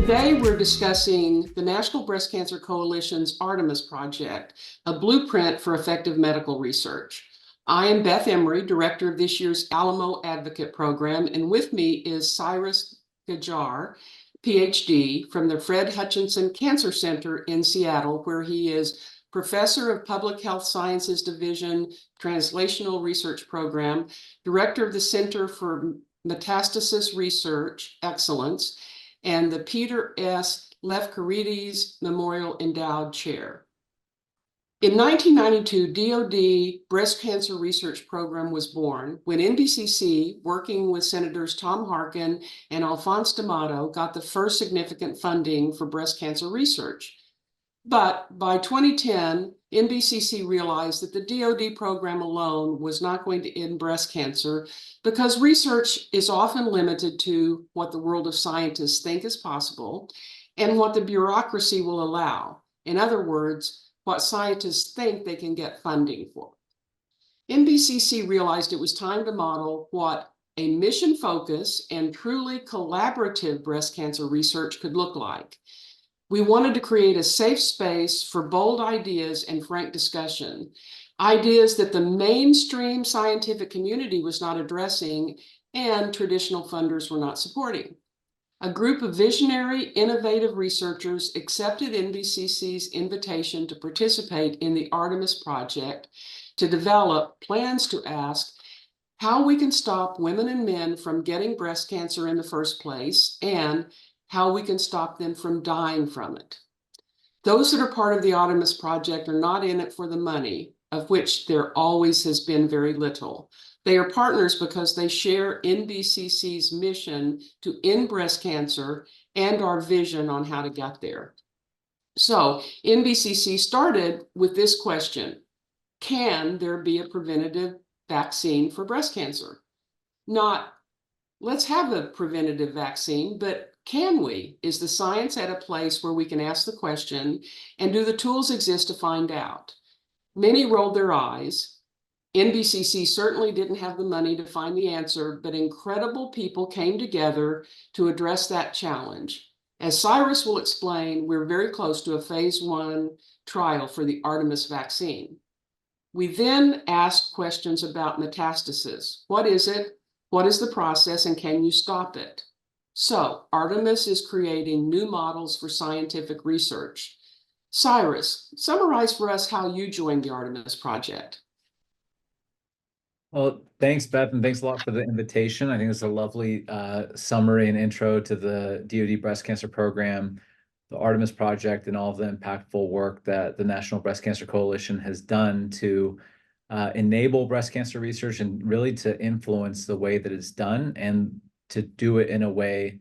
Today, we're discussing the National Breast Cancer Coalition's Artemis project, a blueprint for effective medical research. I am Beth Emery, director of this year's Alamo Advocate Program, and with me is Cyrus Ghajar, PhD, from the Fred Hutchinson Cancer Center in Seattle, where he is Professor of Public Health Sciences Division Translational Research Program, Director of the Center for Metastasis Research Excellence, and the Peter S. Lefkarides Memorial Endowed Chair. In 1992, DoD Breast Cancer Research Program was born when NBCC, working with Senators Tom Harkin and Alphonse D'Amato, got the first significant funding for breast cancer research. But by 2010, NBCC realized that the DoD program alone was not going to end breast cancer because research is often limited to what the world of scientists think is possible and what the bureaucracy will allow. In other words, what scientists think they can get funding for. NBCC realized it was time to model what a mission focus and truly collaborative breast cancer research could look like. We wanted to create a safe space for bold ideas and frank discussion, ideas that the mainstream scientific community was not addressing and traditional funders were not supporting. A group of visionary, innovative researchers accepted NBCC's invitation to participate in the Artemis project to develop plans to ask how we can stop women and men from getting breast cancer in the first place and how we can stop them from dying from it. Those that are part of the Artemis project are not in it for the money, of which there always has been very little. They are partners because they share NBCC's mission to end breast cancer and our vision on how to get there. So NBCC started with this question: can there be a preventative vaccine for breast cancer? Not, let's have a preventative vaccine, but can we? Is the science at a place where we can ask the question, and do the tools exist to find out? Many rolled their eyes. NBCC certainly didn't have the money to find the answer, but incredible people came together to address that challenge. As Cyrus will explain, we're very close to a phase 1 trial for the Artemis vaccine. We then asked questions about metastasis. What is it? What is the process, and can you stop it? So Artemis is creating new models for scientific research. Cyrus, summarize for us how you joined the Artemis project. Well, thanks, Beth, and thanks a lot for the invitation. I think it's a lovely summary and intro to the DoD Breast Cancer Program, the Artemis Project, and all of the impactful work that the National Breast Cancer Coalition has done to enable breast cancer research and really to influence the way that it's done and to do it in a way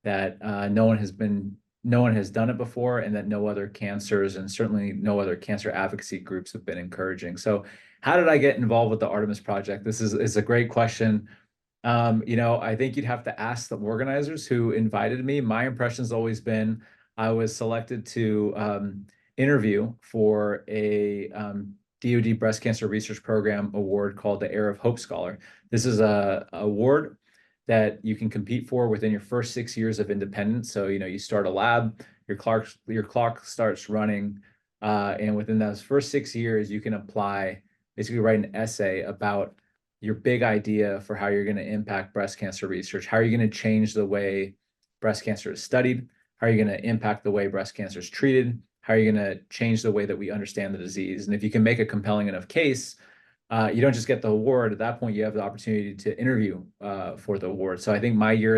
that no one has done it before, and that no other cancers and certainly no other cancer advocacy groups have been encouraging. So how did I get involved with the Artemis Project? This is a great question. I think you'd have to ask the organizers who invited me. My impression's always been I was selected to interview for a DoD Breast Cancer Research Program award called the Heir of Hope Scholar. This is a award that you can compete for within your first 6 years of independence. So, you start a lab, your clock starts running, and within those first 6 years, you can apply, basically write an essay about your big idea for how you're going to impact breast cancer research. How are you going to change the way breast cancer is studied? How are you going to impact the way breast cancer is treated? How are you going to change the way that we understand the disease? And if you can make a compelling enough case, you don't just get the award. At that point, you have the opportunity to interview for the award. So I think my year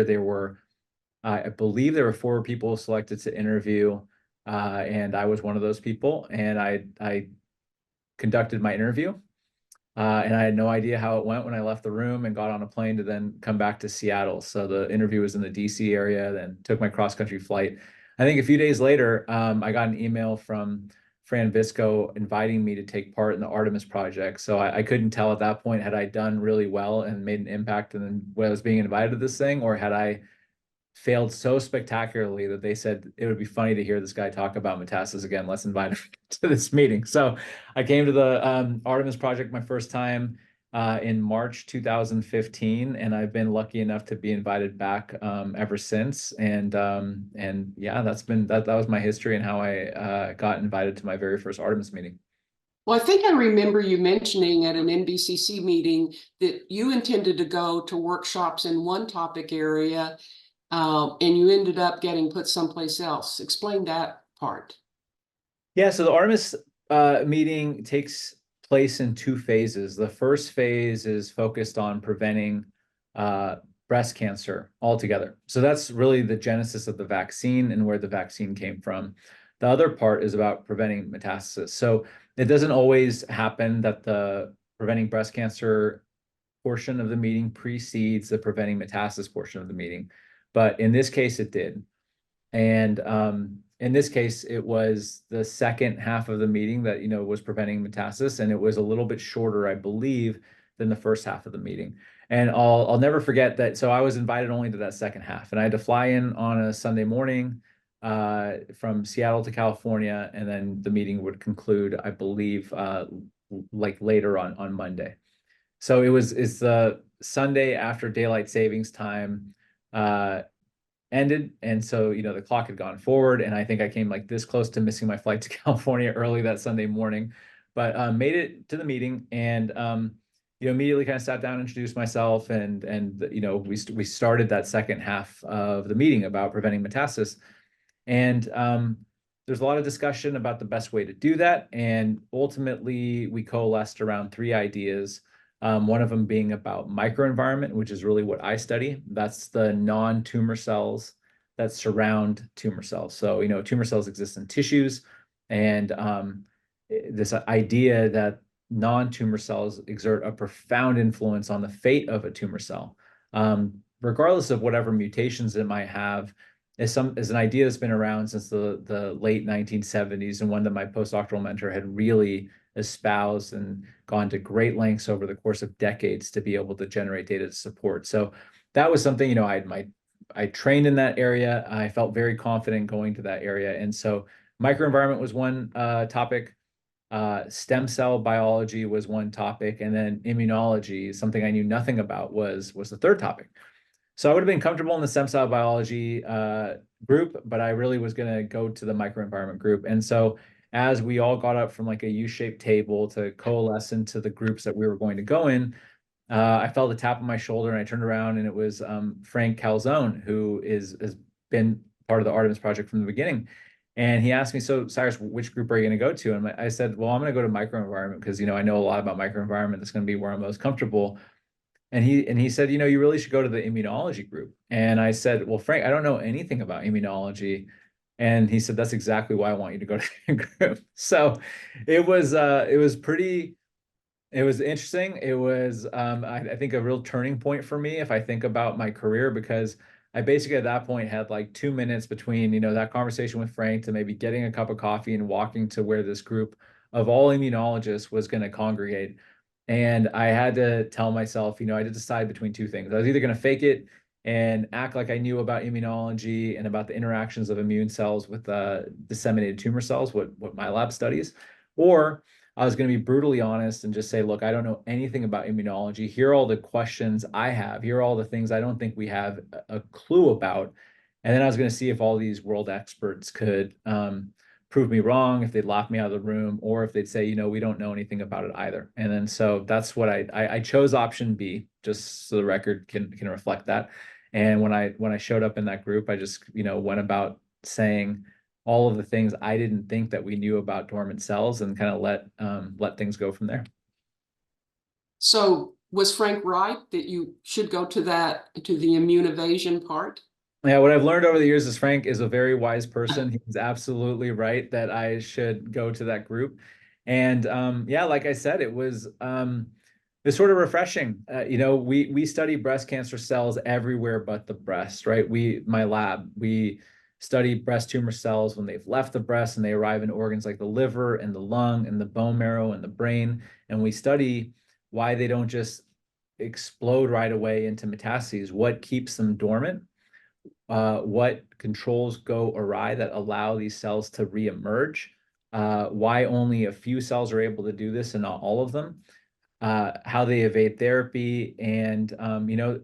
I believe there were 4 people selected to interview, and I was one of those people. And I conducted my interview, and I had no idea how it went when I left the room and got on a plane to then come back to Seattle. So the interview was in the DC area, then took my cross-country flight. I think a few days later, I got an email from Fran Visco inviting me to take part in the Artemis project. So I couldn't tell at that point, had I done really well and made an impact and then when I was being invited to this thing, or had I failed so spectacularly that they said it would be funny to hear this guy talk about metastasis again. Let's invite him to this meeting. So I came to the Artemis project my first time. in March 2015, and I've been lucky enough to be invited back ever since. And yeah, that was my history and how I got invited to my very first Artemis meeting. Well, I think I remember you mentioning at an NBCC meeting that you intended to go to workshops in one topic area, and you ended up getting put someplace else. Explain that part. Yeah, so the Artemis meeting takes place in two phases. The first phase is focused on preventing breast cancer altogether. So that's really the genesis of the vaccine and where the vaccine came from. The other part is about preventing metastasis. So it doesn't always happen that the preventing breast cancer portion of the meeting precedes the preventing metastasis portion of the meeting. But in this case, it did. And in this case, it was the second half of the meeting that, was preventing metastasis, and it was a little bit shorter, I believe, than the first half of the meeting. And I'll never forget that. So I was invited only to that second half, and I had to fly in on a Sunday morning from Seattle to California, and then the meeting would conclude, I believe, like later on Monday. So it's the Sunday after daylight savings time ended, and so the clock had gone forward, and I think I came like this close to missing my flight to California early that Sunday morning, but made it to the meeting, and immediately kind of sat down, introduced myself, and we started that second half of the meeting about preventing metastasis, and there's a lot of discussion about the best way to do that, and ultimately we coalesced around three ideas. One of them being about microenvironment, which is really what I study. That's the non-tumor cells that surround tumor cells. So, tumor cells exist in tissues, and this idea that non-tumor cells exert a profound influence on the fate of a tumor cell, regardless of whatever mutations it might have, is an idea that's been around since the late 1970s, and one that my postdoctoral mentor had really espoused and gone to great lengths over the course of decades to be able to generate data to support. So that was something, I trained in that area. I felt very confident going to that area. And so microenvironment was one topic. Stem cell biology was one topic. And then immunology, something I knew nothing about, was the third topic. So I would have been comfortable in the stem cell biology group, but I really was going to go to the microenvironment group. And so as we all got up from like a U-shaped table to coalesce into the groups that we were going to go in, I felt a tap on my shoulder, and I turned around, and it was Frank Calzone, who has been part of the Artemis project from the beginning. And he asked me, "So Cyrus, which group are you going to go to?" And I said, "Well, I'm going to go to microenvironment because, I know a lot about microenvironment. That's going to be where I'm most comfortable." And he said, "You really should go to the immunology group." And I said, "Well, Frank, I don't know anything about immunology." And he said, "That's exactly why I want you to go to the group." So it was interesting. It was, I think, a real turning point for me if I think about my career, because I basically at that point had like 2 minutes between, that conversation with Frank to maybe getting a cup of coffee and walking to where this group of all immunologists was going to congregate. And I had to tell myself, I had to decide between two things. I was either going to fake it and act like I knew about immunology and about the interactions of immune cells with disseminated tumor cells, what my lab studies, or I was going to be brutally honest and just say, "Look, I don't know anything about immunology. Here are all the questions I have. Here are all the things I don't think we have a clue about." And then I was going to see if all these world experts could prove me wrong, if they'd lock me out of the room, or if they'd say, "We don't know anything about it either." And then so that's what I chose option B, just so the record can reflect that. And when I showed up in that group, I just, went about saying all of the things I didn't think that we knew about dormant cells, and kind of let things go from there. So was Frank right that you should go to the immune evasion part? Yeah, what I've learned over the years is Frank is a very wise person. He's absolutely right that I should go to that group. And yeah, like I said, it's sort of refreshing. We study breast cancer cells everywhere but the breast, right? My lab, we study breast tumor cells when they've left the breast and they arrive in organs like the liver and the lung and the bone marrow and the brain. And we study why they don't just explode right away into metastases, what keeps them dormant, what controls go awry that allow these cells to reemerge, why only a few cells are able to do this and not all of them. how they evade therapy. And,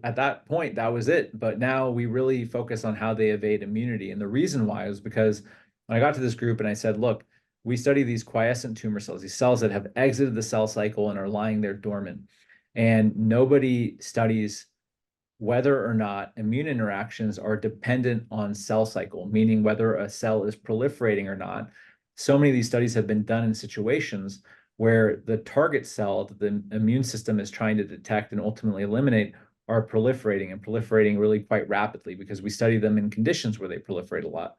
at that point, that was it. But now we really focus on how they evade immunity. And the reason why is because when I got to this group and I said, look, we study these quiescent tumor cells, these cells that have exited the cell cycle and are lying there dormant. And nobody studies whether or not immune interactions are dependent on cell cycle, meaning whether a cell is proliferating or not. So many of these studies have been done in situations where the target cell that the immune system is trying to detect and ultimately eliminate are proliferating and proliferating really quite rapidly because we study them in conditions where they proliferate a lot.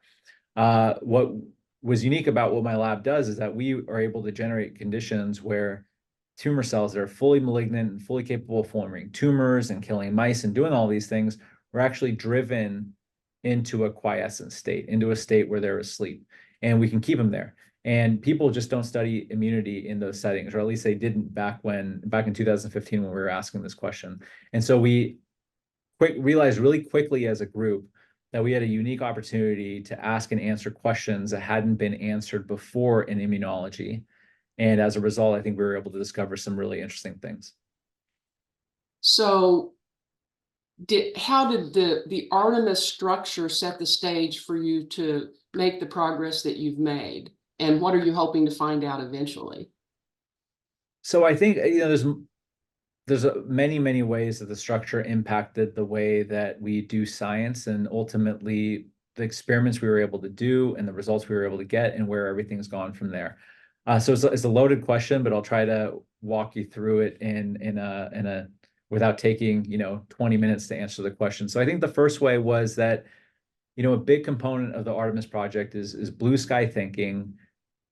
What was unique about what my lab does is that we are able to generate conditions where tumor cells that are fully malignant and fully capable of forming tumors and killing mice and doing all these things were actually driven into a quiescent state, into a state where they're asleep, and we can keep them there. And people just don't study immunity in those settings, or at least they didn't back in 2015 when we were asking this question. And so we realized really quickly as a group that we had a unique opportunity to ask and answer questions that hadn't been answered before in immunology. And as a result, I think we were able to discover some really interesting things. So how did the Artemis structure set the stage for you to make the progress that you've made? And what are you hoping to find out eventually? So I think, there's many ways that the structure impacted the way that we do science, and ultimately the experiments we were able to do and the results we were able to get and where everything's gone from there. So it's a loaded question, but I'll try to walk you through it in a without taking 20 minutes to answer the question. So I think the first way was that a big component of the Artemis project is blue sky thinking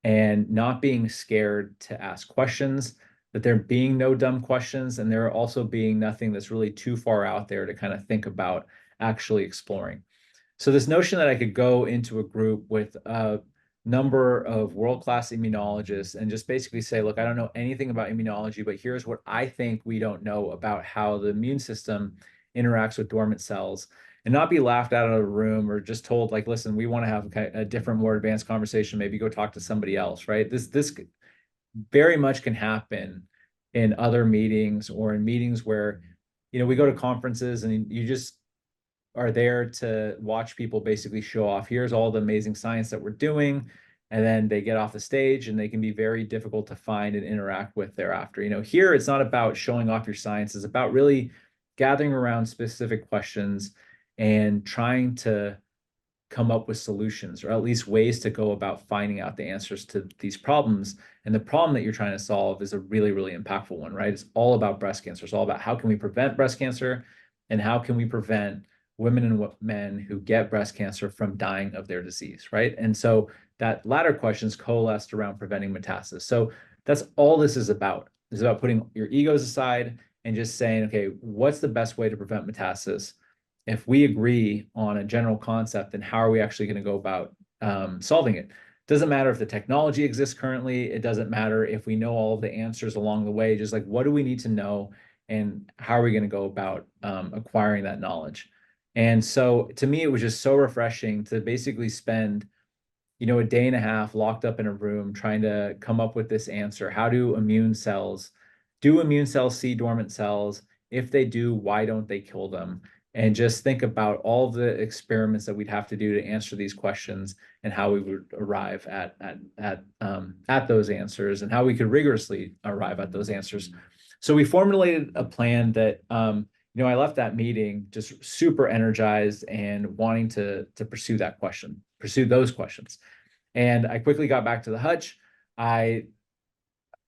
and not being scared to ask questions, that there being no dumb questions, and there also being nothing that's really too far out there to kind of think about actually exploring. So this notion that I could go into a group with a number of world-class immunologists and just basically say, look, I don't know anything about immunology, but here's what I think we don't know about how the immune system interacts with dormant cells, and not be laughed out of a room or just told, like, listen, we want to have a different, more advanced conversation, maybe go talk to somebody else, right? This very much can happen in other meetings or in meetings where, we go to conferences and you just are there to watch people basically show off. Here's all the amazing science that we're doing. And then they get off the stage and they can be very difficult to find and interact with thereafter. Here it's not about showing off your science. It's about really gathering around specific questions and trying to come up with solutions, or at least ways to go about finding out the answers to these problems. And the problem that you're trying to solve is a really, really impactful one, right? It's all about breast cancer. It's all about how can we prevent breast cancer and how can we prevent women and men who get breast cancer from dying of their disease, right? And so that latter question is coalesced around preventing metastasis. So that's all this is about. It's about putting your egos aside and just saying, okay, what's the best way to prevent metastasis? If we agree on a general concept, then how are we actually going to go about solving it? Doesn't matter if the technology exists currently. It doesn't matter if we know all of the answers along the way. Just like, what do we need to know and how are we going to go about acquiring that knowledge? And so to me, it was just so refreshing to basically spend, a day and a half locked up in a room trying to come up with this answer. How do immune cells see dormant cells? If they do, why don't they kill them? And just think about all the experiments that we'd have to do to answer these questions and how we would arrive at those answers and how we could rigorously arrive at those answers. So we formulated a plan that, I left that meeting just super energized and wanting to pursue those questions. And I quickly got back to the Hutch. I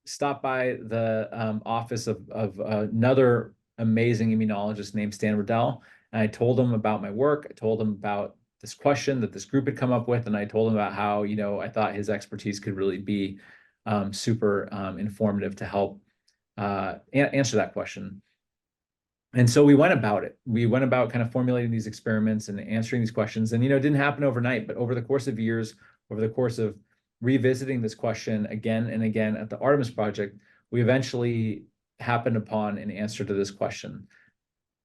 stopped by the office of another amazing immunologist named Stan Riddell. And I told him about my work. I told him about this question that this group had come up with. And I told him about how, I thought his expertise could really be super informative to help answer that question. And so we went about it. We went about kind of formulating these experiments and answering these questions. And, it didn't happen overnight, but over the course of years, over the course of revisiting this question again and again at the Artemis project, we eventually happened upon an answer to this question.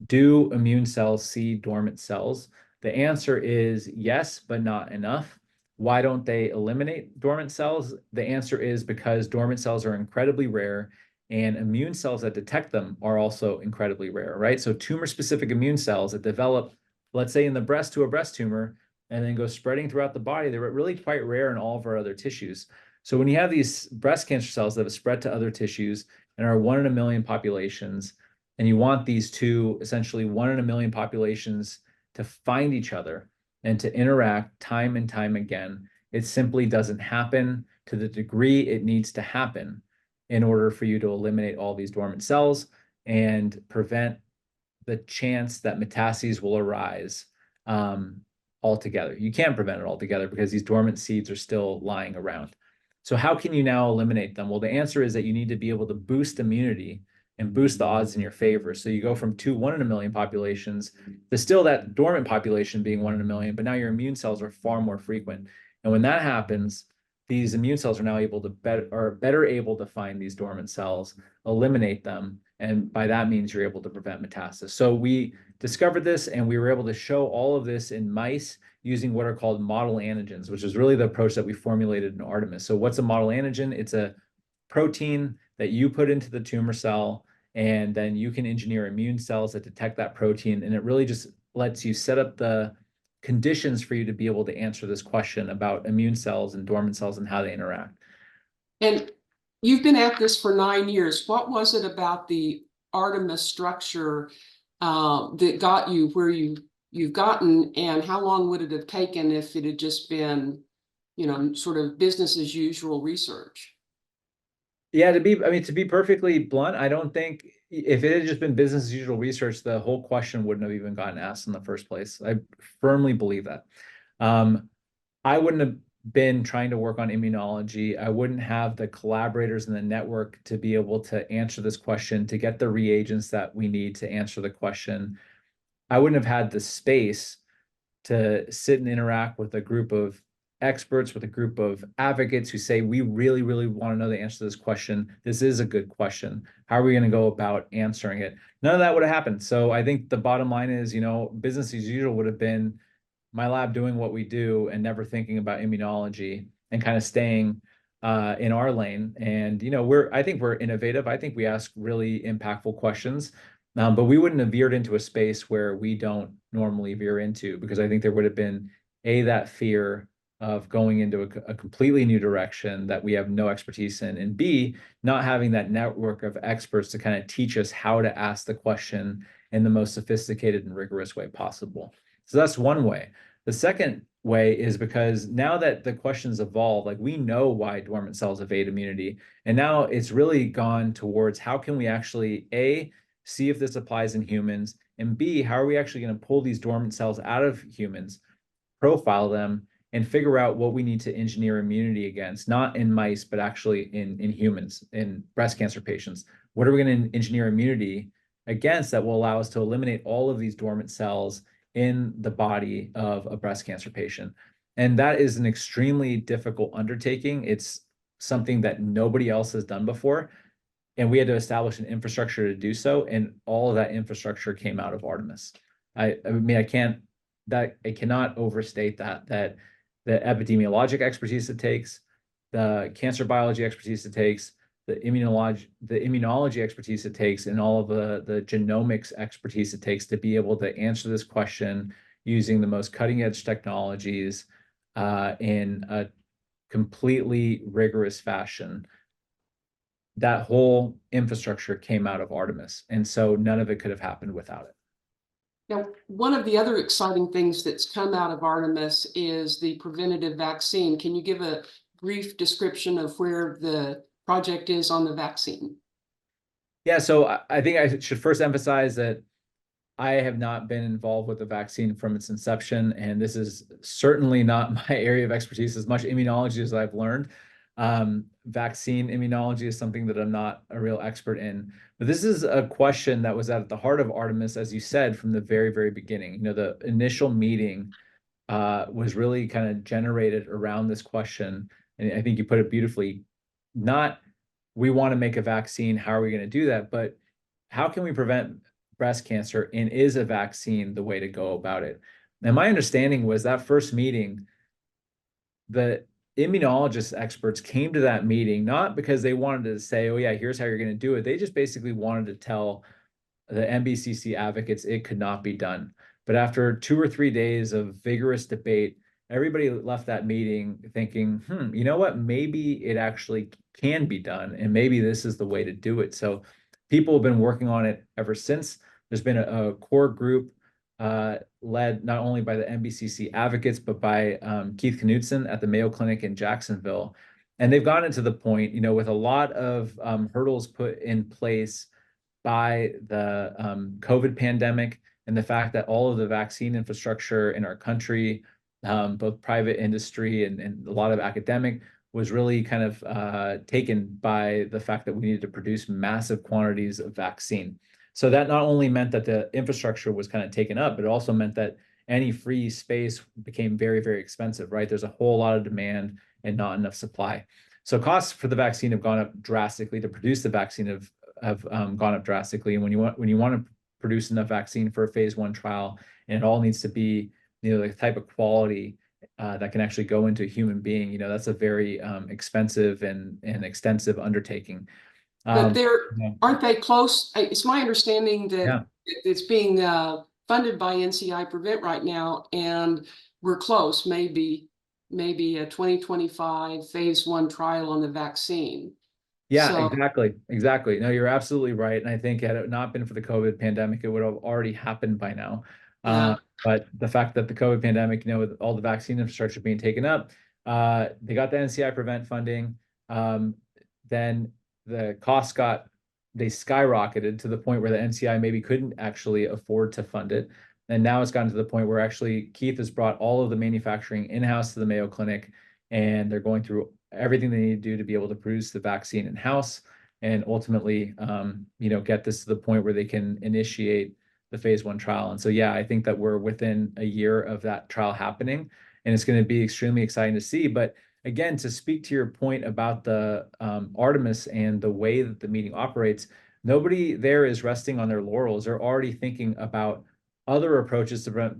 Do immune cells see dormant cells? The answer is yes, but not enough. Why don't they eliminate dormant cells? The answer is because dormant cells are incredibly rare and immune cells that detect them are also incredibly rare, right? So tumor-specific immune cells that develop, let's say in the breast to a breast tumor, and then go spreading throughout the body, they're really quite rare in all of our other tissues. So when you have these breast cancer cells that have spread to other tissues and are 1 in a million populations, and you want these two, essentially 1 in a million populations, to find each other and to interact time and time again, it simply doesn't happen to the degree it needs to happen in order for you to eliminate all these dormant cells and prevent the chance that metastases will arise altogether. You can't prevent it altogether because these dormant seeds are still lying around. So how can you now eliminate them? Well, the answer is that you need to be able to boost immunity and boost the odds in your favor. So you go from 1 in a million populations to still that dormant population being 1 in a million, but now your immune cells are far more frequent. And when that happens, these immune cells are now able to better able to find these dormant cells, eliminate them, and by that means you're able to prevent metastasis. So we discovered this, and we were able to show all of this in mice using what are called model antigens, which is really the approach that we formulated in Artemis. So what's a model antigen? It's a protein that you put into the tumor cell, and then you can engineer immune cells that detect that protein, and it really just lets you set up the conditions for you to be able to answer this question about immune cells and dormant cells and how they interact. And you've been at this for 9 years. What was it about the Artemis structure that got you where you've gotten, and how long would it have taken if it had just been, sort of business as usual research? Yeah, to be perfectly blunt, I don't think if it had just been business as usual research, the whole question wouldn't have even gotten asked in the first place. I firmly believe that. I wouldn't have been trying to work on immunology. I wouldn't have the collaborators in the network to be able to answer this question, to get the reagents that we need to answer the question. I wouldn't have had the space to sit and interact with a group of experts, with a group of advocates who say, we really, really want to know the answer to this question. This is a good question. How are we going to go about answering it? None of that would have happened. So I think the bottom line is, business as usual would have been my lab doing what we do and never thinking about immunology and kind of staying in our lane. And, I think we're innovative. I think we ask really impactful questions. But we wouldn't have veered into a space where we don't normally veer into, because I think there would have been that fear of going into a completely new direction that we have no expertise in, and B, not having that network of experts to kind of teach us how to ask the question in the most sophisticated and rigorous way possible. So that's one way. The second way is because now that the questions evolve, like we know why dormant cells evade immunity, and now it's really gone towards how can we actually A, see if this applies in humans, and B, how are we actually going to pull these dormant cells out of humans, profile them, and figure out what we need to engineer immunity against, not in mice, but actually in humans, in breast cancer patients. What are we going to engineer immunity against that will allow us to eliminate all of these dormant cells in the body of a breast cancer patient? And that is an extremely difficult undertaking. It's something that nobody else has done before. And we had to establish an infrastructure to do so. And all of that infrastructure came out of Artemis. I cannot overstate that the epidemiologic expertise it takes, the cancer biology expertise it takes, the immunology expertise it takes, and all of the genomics expertise it takes to be able to answer this question using the most cutting edge technologies in a completely rigorous fashion. That whole infrastructure came out of Artemis. And so none of it could have happened without it. Now, one of the other exciting things that's come out of Artemis is the preventative vaccine. Can you give a brief description of where the project is on the vaccine? Yeah, so I think I should first emphasize that I have not been involved with the vaccine from its inception, and this is certainly not my area of expertise. As much immunology as I've learned, vaccine immunology is something that I'm not a real expert in. But this is a question that was at the heart of Artemis, as you said, from the very, very beginning. The initial meeting was really kind of generated around this question. And I think you put it beautifully, not we want to make a vaccine, how are we going to do that? But how can we prevent breast cancer, and is a vaccine the way to go about it? And my understanding was that first meeting, the immunologist experts came to that meeting, not because they wanted to say, oh yeah, here's how you're going to do it. They just basically wanted to tell the NBCC advocates it could not be done. But after 2 or 3 days of vigorous debate, everybody left that meeting thinking, you know what, maybe it actually can be done, and maybe this is the way to do it. So people have been working on it ever since. There's been a core group led not only by the NBCC advocates, but by Keith Knudsen at the Mayo Clinic in Jacksonville. And they've gotten to the point, with a lot of hurdles put in place by the COVID pandemic and the fact that all of the vaccine infrastructure in our country, both private industry and a lot of academic, was really kind of taken by the fact that we needed to produce massive quantities of vaccine. So that not only meant that the infrastructure was kind of taken up, but it also meant that any free space became very, very expensive, right? There's a whole lot of demand and not enough supply. So costs for the vaccine have gone up drastically. To produce the vaccine have gone up drastically. And when you want to produce enough vaccine for a phase 1 trial, and it all needs to be the type of quality that can actually go into a human being, that's a very expensive and extensive undertaking. But Yeah. aren't they close? It's my understanding that Yeah. it's being funded by NCI Prevent right now, and we're close, maybe a 2025 phase 1 trial on the vaccine. Yeah, So, exactly. No, you're absolutely right. And I think had it not been for the COVID pandemic, it would have already happened by now. yeah, But the fact that the COVID pandemic, with all the vaccine infrastructure being taken up, they got the NCI Prevent funding. Then the costs they skyrocketed to the point where the NCI maybe couldn't actually afford to fund it. And now it's gotten to the point where actually Keith has brought all of the manufacturing in-house to the Mayo Clinic, and they're going through everything they need to do to be able to produce the vaccine in-house and ultimately, get this to the point where they can initiate the phase 1 trial. And so, yeah, I think that we're within a year of that trial happening, and it's going to be extremely exciting to see. But again, to speak to your point about the Artemis and the way that the meeting operates, nobody there is resting on their laurels. They're already thinking about other approaches to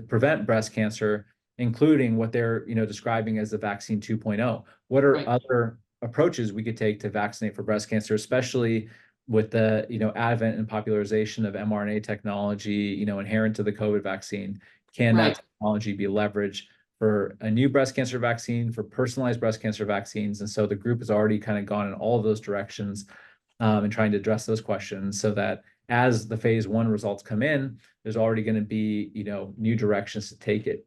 prevent breast cancer, including what they're describing as the vaccine 2.0. What are other approaches we could take to vaccinate for breast cancer, especially with the advent and popularization of mRNA technology, inherent to the COVID vaccine? Can that technology be leveraged for a new breast cancer vaccine, for personalized breast cancer vaccines? And so the group has already kind of gone in all of those directions and trying to address those questions, so that as the phase 1 results come in, there's already going to be new directions to take it.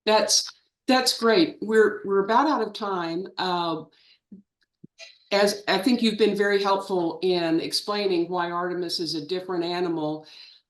That's great. We're about out of time. As I think you've been very helpful in explaining why Artemis is a different animal.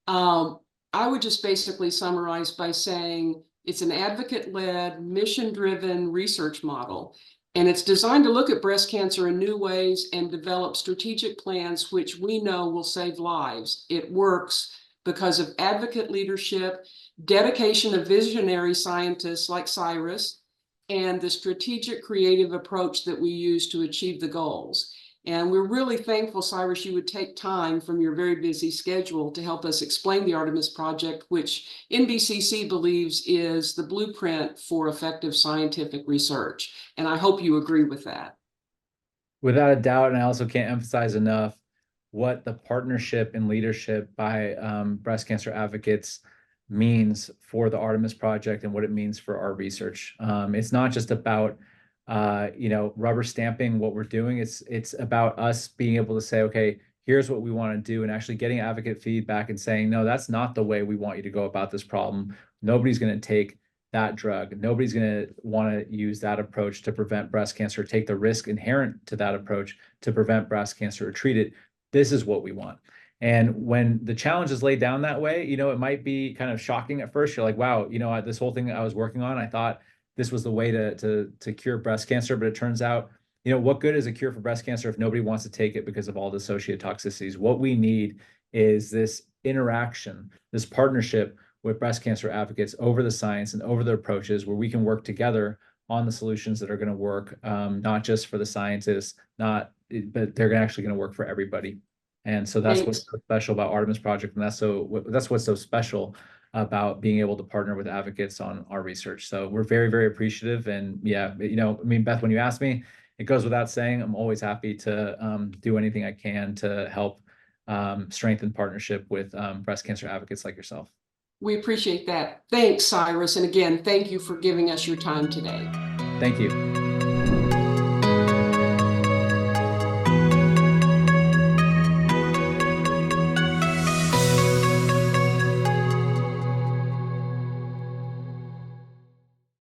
I would just basically summarize by saying it's an advocate-led, mission-driven research model, and it's designed to look at breast cancer in new ways and develop strategic plans which we know will save lives. It works because of advocate leadership, dedication of visionary scientists like Cyrus, and the strategic creative approach that we use to achieve the goals. And we're really thankful, Cyrus, you would take time from your very busy schedule to help us explain the Artemis project, which NBCC believes is the blueprint for effective scientific research. And I hope you agree with that. Without a doubt, and I also can't emphasize enough what the partnership and leadership by breast cancer advocates means for the Artemis project and what it means for our research. It's not just about rubber stamping what we're doing. It's about us being able to say, okay, here's what we want to do, and actually getting advocate feedback and saying, no, that's not the way we want you to go about this problem. Nobody's going to take that drug. Nobody's going to want to use that approach to prevent breast cancer, take the risk inherent to that approach to prevent breast cancer or treat it. This is what we want. And when the challenge is laid down that way, it might be kind of shocking at first. You're like, wow, this whole thing that I was working on, I thought this was the way to cure breast cancer, but it turns out, what good is a cure for breast cancer if nobody wants to take it because of all the associated toxicities? What we need is this interaction, this partnership with breast cancer advocates over the science and over the approaches, where we can work together on the solutions that are going to work, not just for the scientists, but they're actually going to work for everybody. And so that's what's so special about Artemis Project, and that's what's so special about being able to partner with advocates on our research. So we're very, very appreciative. And yeah, you know, I mean, Beth, when you asked me, it goes without saying, I'm always happy to do anything I can to help strengthen partnership with breast cancer advocates like yourself. We appreciate that. Thanks, Cyrus. And again, thank you for giving us your time today. Thank you.